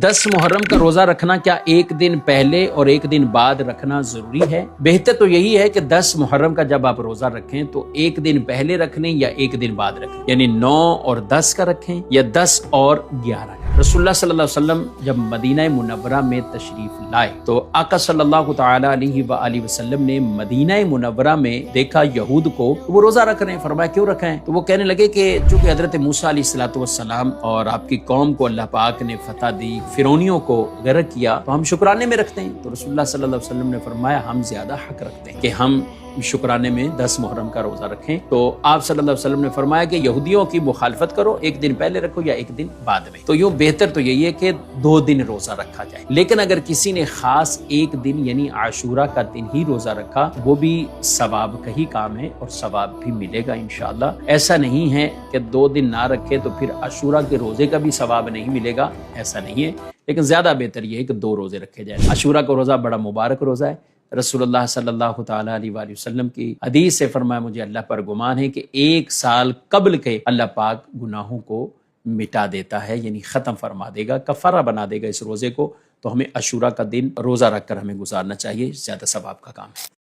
10 محرم کا روزہ رکھنا کیا ایک دن پہلے اور ایک دن بعد رکھنا ضروری ہے؟ بہتر تو یہی ہے کہ 10 محرم کا جب آپ روزہ رکھیں تو ایک دن پہلے رکھ لیں یا ایک دن بعد رکھیں، یعنی 9 اور 10 کا رکھیں یا 10 اور 11 کا۔ رسول اللہ صلی اللہ علیہ وسلم جب مدینہ منورہ میں تشریف لائے تو آقا صلی اللہ تعالی علیہ وآلہ وسلم نے مدینہ منورہ میں دیکھا یہود کو وہ روزہ رکھ رہے ہیں۔ فرمایا کیوں رکھا ہے؟ تو وہ کہنے لگے کہ چونکہ حضرت موسیٰ علیہ السلام اور آپ کی قوم کو اللہ پاک نے فتح دی، فرعونیوں کو غرق کیا، تو ہم شکرانے میں رکھتے ہیں۔ تو رسول اللہ صلی اللہ علیہ وسلم نے فرمایا ہم زیادہ حق رکھتے ہیں کہ ہم شکرانے میں 10 محرم کا روزہ رکھیں۔ تو آپ صلی اللہ علیہ وسلم نے فرمایا کہ یہودیوں کی مخالفت کرو، ایک دن پہلے رکھو یا ایک دن بعد میں۔ تو یوں بہتر تو یہی ہے کہ 2 دن روزہ رکھا جائے، لیکن اگر کسی نے خاص ایک دن یعنی عاشورہ کا دن ہی روزہ رکھا، وہ بھی ثواب کا ہی کام ہے اور ثواب بھی ملے گا انشاءاللہ۔ ایسا نہیں ہے کہ 2 دن نہ رکھے تو پھر عاشورہ کے روزے کا بھی ثواب نہیں ملے گا، ایسا نہیں ہے، لیکن زیادہ بہتر یہ ہے کہ 2 روزے رکھے جائیں۔ عاشورہ کا روزہ بڑا مبارک روزہ ہے۔ رسول اللہ صلی اللہ تعالی علیہ وآلہ وسلم کی حدیث سے فرمایا مجھے اللہ پر گمان ہے کہ 1 سال قبل کے اللہ پاک گناہوں کو مٹا دیتا ہے، یعنی ختم فرما دے گا، کفارہ بنا دے گا اس روزے کو۔ تو ہمیں عاشورہ کا دن روزہ رکھ کر ہمیں گزارنا چاہیے، زیادہ ثواب کا کام ہے۔